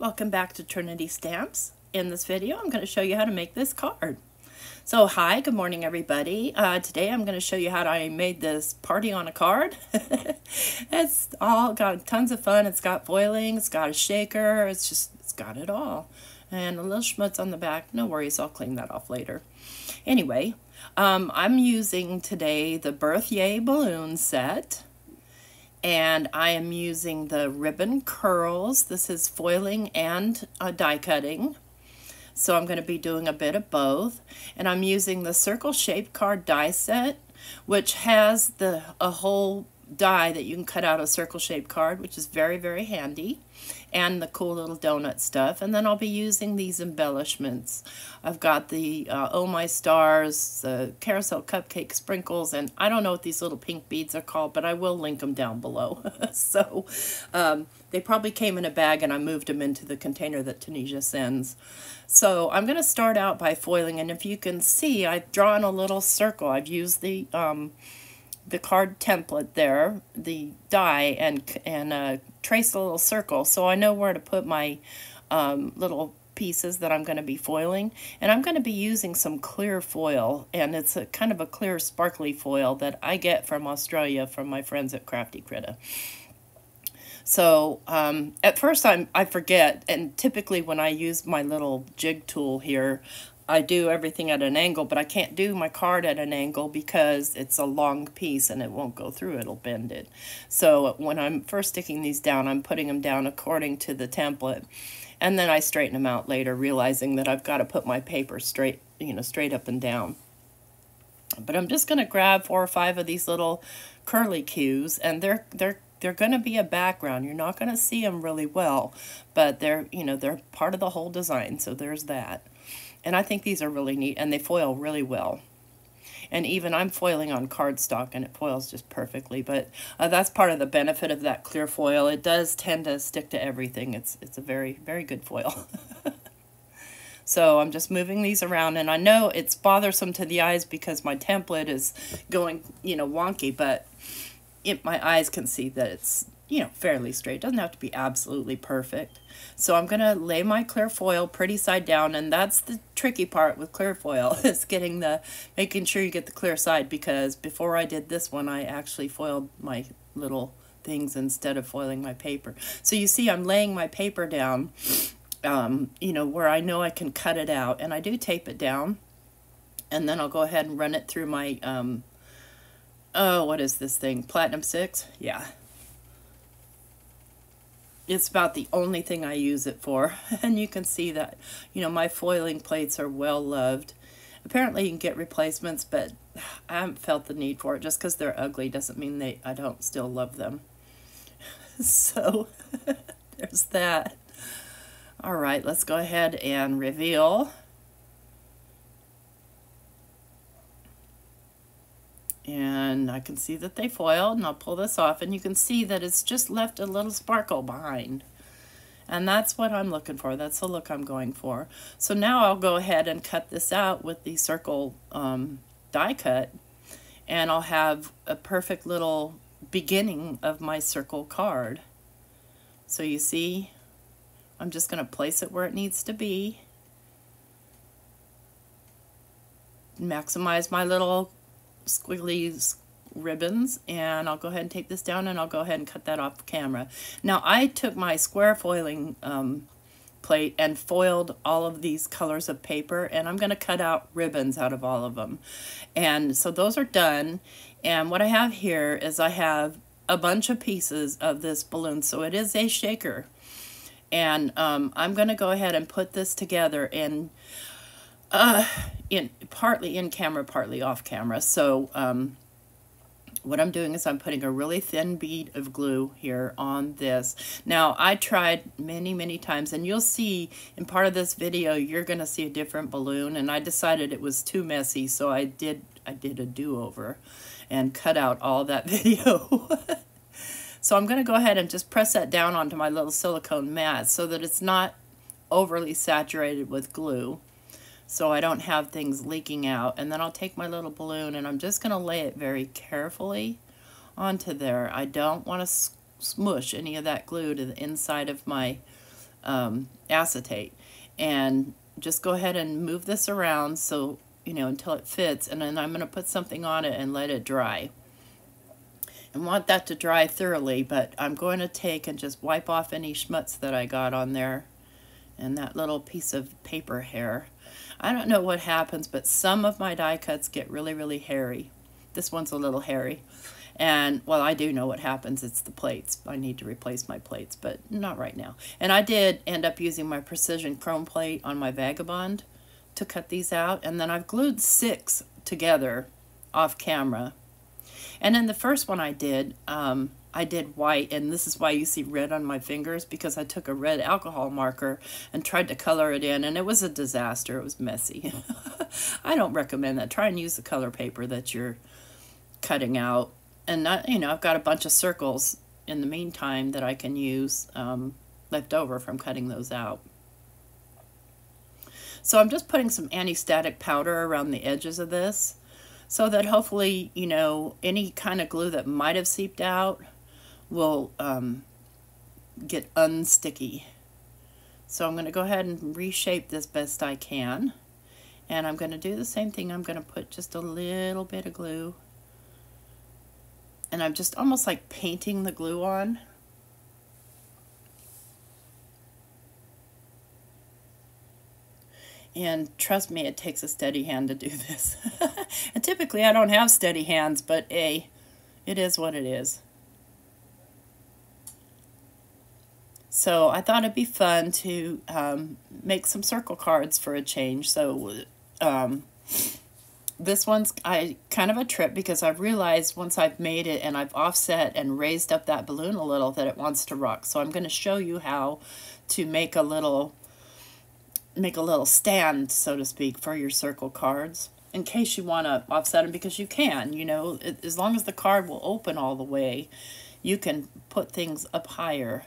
Welcome back to Trinity Stamps. In this video, I'm going to show you how to make this card. So hi, good morning everybody. Today I'm going to show you how I made this party on a card. It's all got tons of fun. It's got foiling, it's got a shaker, it's got it all. And a little schmutz on the back. No worries, I'll clean that off later. Anyway, I'm using today the BirthYAY Balloon Set. And I am using the ribbon curls. This is foiling and die cutting. So I'm going to be doing a bit of both. And I'm using the circle shaped card die set, which has a whole die that you can cut out a circle shaped card, which is very, very handy. And the cool little donut stuff. And then I'll be using these embellishments. I've got the Oh My Stars, the Carousel Cupcake sprinkles, and I don't know what these little pink beads are called, but I will link them down below. So they probably came in a bag and I moved them into the container that Tunisia sends. So I'm going to start out by foiling, and if you can see, I've drawn a little circle. I've used the card template there, the die, and trace a little circle so I know where to put my little pieces that I'm going to be foiling. And I'm going to be using some clear foil, and it's a kind of a clear sparkly foil that I get from Australia from my friends at Crafty Critta. So at first I forget, and typically when I use my little jig tool here, I do everything at an angle, but I can't do my card at an angle because it's a long piece and it won't go through, it'll bend it. So when I'm first sticking these down, I'm putting them down according to the template, and then I straighten them out later, realizing that I've got to put my paper straight, straight up and down. But I'm just going to grab 4 or 5 of these little curly cues, and they're going to be a background. You're not going to see them really well, but they're part of the whole design, so there's that. And I think these are really neat, and they foil really well. And even I'm foiling on cardstock, and it foils just perfectly. But that's part of the benefit of that clear foil. It does tend to stick to everything. It's a very, very good foil. So I'm just moving these around, and I know it's bothersome to the eyes because my template is going, wonky, but my eyes can see that it's, fairly straight. It doesn't have to be absolutely perfect. So I'm going to lay my clear foil pretty side down, and that's the tricky part with clear foil, is making sure you get the clear side, because before I did this one, I actually foiled my little things instead of foiling my paper. So you see I'm laying my paper down, where I know I can cut it out, and I do tape it down, and then I'll go ahead and run it through my, what is this thing? Platinum 6? Yeah. It's about the only thing I use it for. And you can see that, my foiling plates are well loved. Apparently you can get replacements, but I haven't felt the need for it. Just because they're ugly doesn't mean I don't still love them. So there's that. All right, let's go ahead and reveal. And I can see that they foiled, and I'll pull this off, and you can see that it's just left a little sparkle behind. And that's what I'm looking for. That's the look I'm going for. So now I'll go ahead and cut this out with the circle die cut, and I'll have a perfect little beginning of my circle card. So you see, I'm just going to place it where it needs to be. Maximize my little squiggly ribbons, and I'll go ahead and take this down, and I'll go ahead and cut that off camera. Now I took my square foiling plate and foiled all of these colors of paper, and I'm going to cut out ribbons out of all of them. And so those are done, and what I have here is I have a bunch of pieces of this balloon, so it is a shaker. And I'm going to go ahead and put this together in partly in camera, partly off camera. So what I'm doing is I'm putting a really thin bead of glue here on this. Now I tried many times, and you'll see in part of this video you're going to see a different balloon, and I decided it was too messy, so I did a do-over and cut out all that video. So I'm going to go ahead and just press that down onto my little silicone mat so that it's not overly saturated with glue, so I don't have things leaking out. And then I'll take my little balloon, and I'm just going to lay it very carefully onto there. I don't want to smush any of that glue to the inside of my acetate. And just go ahead and move this around so, you know, until it fits. And then I'm going to put something on it and let it dry. And want that to dry thoroughly, but I'm going to take and just wipe off any schmutz that I got on there and that little piece of paper hair. I don't know what happens, but some of my die cuts get really, really hairy. This one's a little hairy. And, well, I do know what happens. It's the plates. I need to replace my plates, but not right now. And I did end up using my precision chrome plate on my Vagabond to cut these out. And then I've glued 6 together off camera. And then the first one I did white, and this is why you see red on my fingers, because I took a red alcohol marker and tried to color it in, and it was a disaster. It was messy. I don't recommend that. Try and use the color paper that you're cutting out. And, you know, I've got a bunch of circles in the meantime that I can use left over from cutting those out. So I'm just putting some anti-static powder around the edges of this so that hopefully, you know, any kind of glue that might have seeped out will get unsticky. So I'm going to go ahead and reshape this best I can. And I'm going to do the same thing. I'm going to put just a little bit of glue. And I'm just almost like painting the glue on. And trust me, it takes a steady hand to do this. And typically I don't have steady hands, but it is what it is. So I thought it'd be fun to make some circle cards for a change. So this one's kind of a trip because I've realized once I've made it and I've offset and raised up that balloon a little that it wants to rock. So I'm going to show you how to make a little stand, so to speak, for your circle cards in case you want to offset them, because you can, you know, as long as the card will open all the way, you can put things up higher.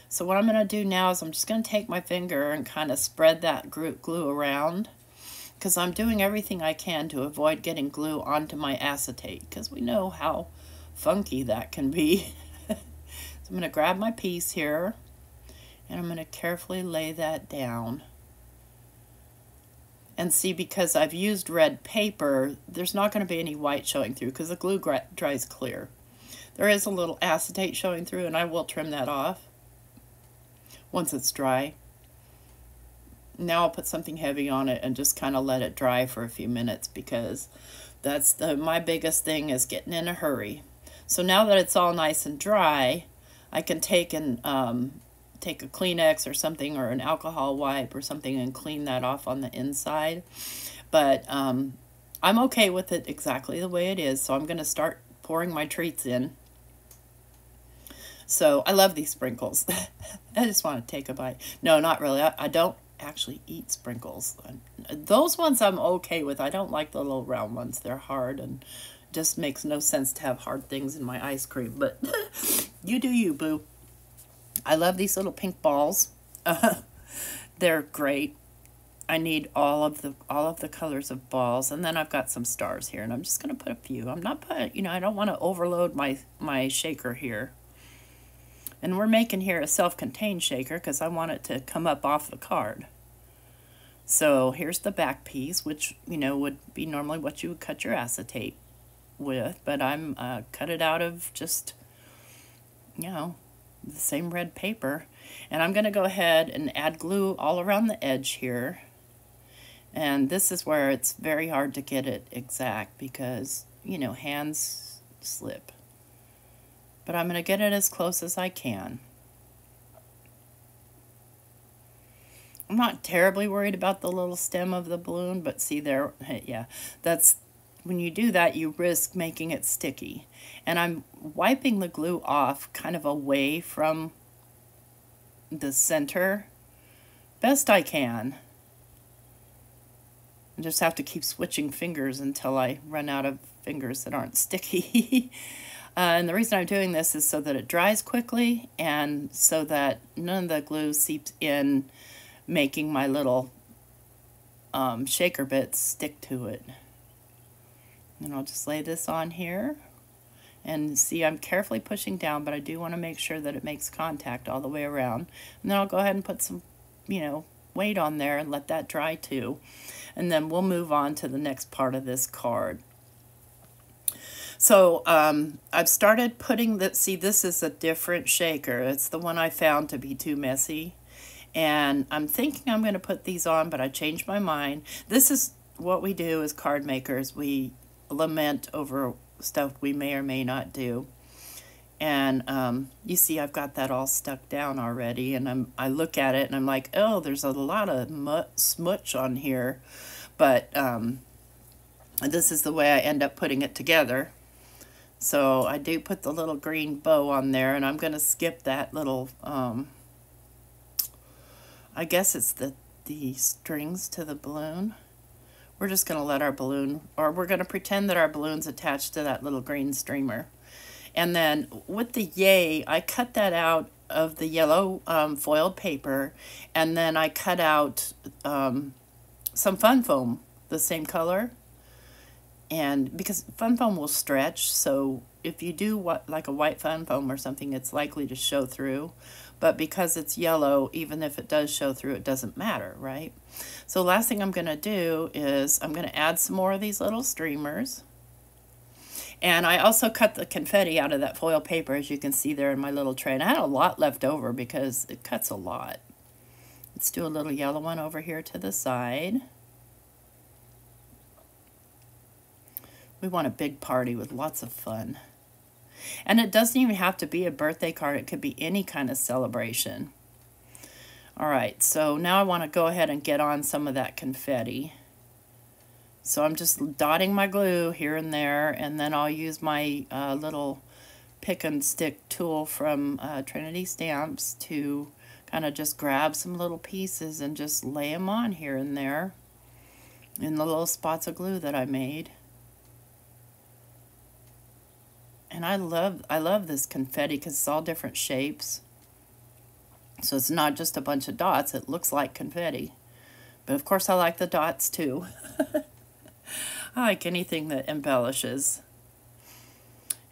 So what I'm going to do now is I'm just going to take my finger and kind of spread that glue around, because I'm doing everything I can to avoid getting glue onto my acetate, because we know how funky that can be. So I'm going to grab my piece here and I'm going to carefully lay that down. And see, because I've used red paper, there's not going to be any white showing through because the glue dries clear. There is a little acetate showing through, and I will trim that off once it's dry. Now I'll put something heavy on it and just kind of let it dry for a few minutes, because that's my biggest thing is getting in a hurry. So now that it's all nice and dry, I can take take a Kleenex or something, or an alcohol wipe or something, and clean that off on the inside. But I'm okay with it exactly the way it is, so I'm going to start pouring my treats in. So I love these sprinkles. I just want to take a bite. No, not really. I don't actually eat sprinkles. Those ones I'm okay with. I don't like the little round ones. They're hard and just makes no sense to have hard things in my ice cream. But you do you, boo. I love these little pink balls. They're great. I need all of the colors of balls, and then I've got some stars here, and I'm just going to put a few. I'm not putting, you know, I don't want to overload my shaker here. And we're making here a self-contained shaker because I want it to come up off the card. So here's the back piece, which, you know, would be normally what you would cut your acetate with, but I'm cut it out of just, you know, the same red paper. And I'm going to go ahead and add glue all around the edge here. And this is where it's very hard to get it exact because, you know, hands slip. But I'm going to get it as close as I can. I'm not terribly worried about the little stem of the balloon, but see there, yeah, that's, when you do that, you risk making it sticky. And I'm wiping the glue off kind of away from the center best I can. I just have to keep switching fingers until I run out of fingers that aren't sticky. And the reason I'm doing this is so that it dries quickly and so that none of the glue seeps in, making my little shaker bits stick to it. And I'll just lay this on here. And see, I'm carefully pushing down, but I do want to make sure that it makes contact all the way around. And then I'll go ahead and put some, you know, weight on there and let that dry too. And then we'll move on to the next part of this card. So I've started putting the, see, this is a different shaker. It's the one I found to be too messy. And I'm thinking I'm going to put these on, but I changed my mind. This is what we do as card makers. We lament over stuff we may or may not do. And you see I've got that all stuck down already, and I look at it and I'm like, oh, there's a lot of smudge on here. But this is the way I end up putting it together. So I do put the little green bow on there, and I'm going to skip that little, I guess it's the strings to the balloon. We're just going to let our balloon, or we're going to pretend that our balloon's attached to that little green streamer. And then with the yay, I cut that out of the yellow foiled paper, and then I cut out some fun foam, the same color. And because fun foam will stretch, so if you do like a white fun foam or something, it's likely to show through. But because it's yellow, even if it does show through, it doesn't matter, right? So last thing I'm going to do is I'm going to add some more of these little streamers. And I also cut the confetti out of that foil paper, as you can see there in my little tray. And I had a lot left over because it cuts a lot. Let's do a little yellow one over here to the side. We want a big party with lots of fun. And it doesn't even have to be a birthday card. It could be any kind of celebration. All right, so now I want to go ahead and get on some of that confetti. So I'm just dotting my glue here and there, and then I'll use my little pick and stick tool from Trinity Stamps to kind of just grab some little pieces and just lay them on here and there in the little spots of glue that I made. And I love this confetti because it's all different shapes. So it's not just a bunch of dots, it looks like confetti. But of course I like the dots too. I like anything that embellishes.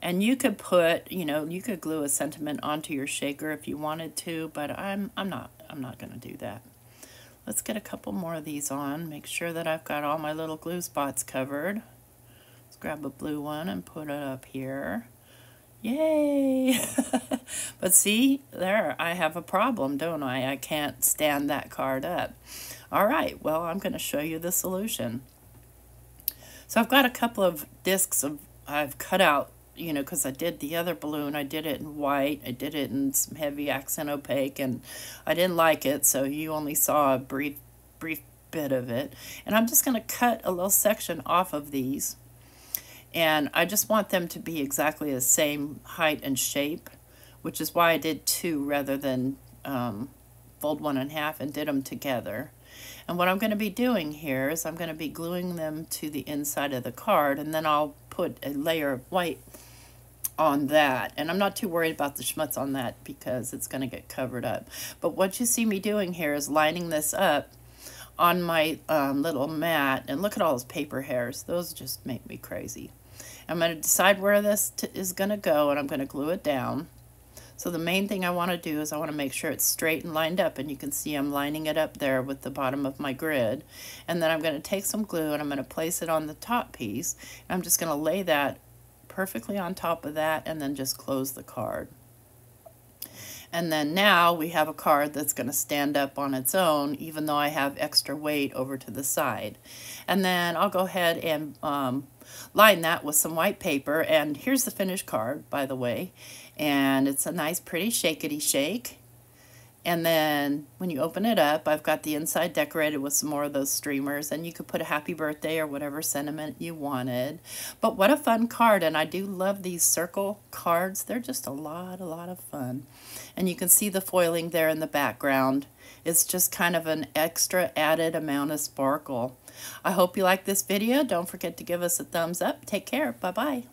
And you could put, you know, you could glue a sentiment onto your shaker if you wanted to, but I'm not going to do that. Let's get a couple more of these on. Make sure that I've got all my little glue spots covered. Let's grab a blue one and put it up here. Yay! But see, there, I have a problem, don't I? I can't stand that card up. All right, well, I'm going to show you the solution. So I've got a couple of discs I've cut out, you know, because I did the other balloon. I did it in white. I did it in some heavy accent opaque, and I didn't like it, so you only saw a brief bit of it. And I'm just going to cut a little section off of these. And I just want them to be exactly the same height and shape, which is why I did two rather than fold one in half and did them together. And what I'm going to be doing here is I'm going to be gluing them to the inside of the card, and then I'll put a layer of white on that. And I'm not too worried about the schmutz on that because it's going to get covered up. But what you see me doing here is lining this up on my little mat. And look at all those paper hairs. Those just make me crazy. I'm going to decide where this is going to go, and I'm going to glue it down. So the main thing I want to do is I want to make sure it's straight and lined up, and you can see I'm lining it up there with the bottom of my grid. And then I'm going to take some glue and I'm going to place it on the top piece. And I'm just going to lay that perfectly on top of that and then just close the card. And then now we have a card that's going to stand up on its own, even though I have extra weight over to the side. And then I'll go ahead and line that with some white paper. And here's the finished card, by the way. And it's a nice, pretty shakety shake. And then when you open it up, I've got the inside decorated with some more of those streamers, and you could put a happy birthday or whatever sentiment you wanted. But what a fun card, and I do love these circle cards. They're just a lot of fun. And you can see the foiling there in the background. It's just kind of an extra added amount of sparkle. I hope you like this video. Don't forget to give us a thumbs up. Take care. Bye-bye.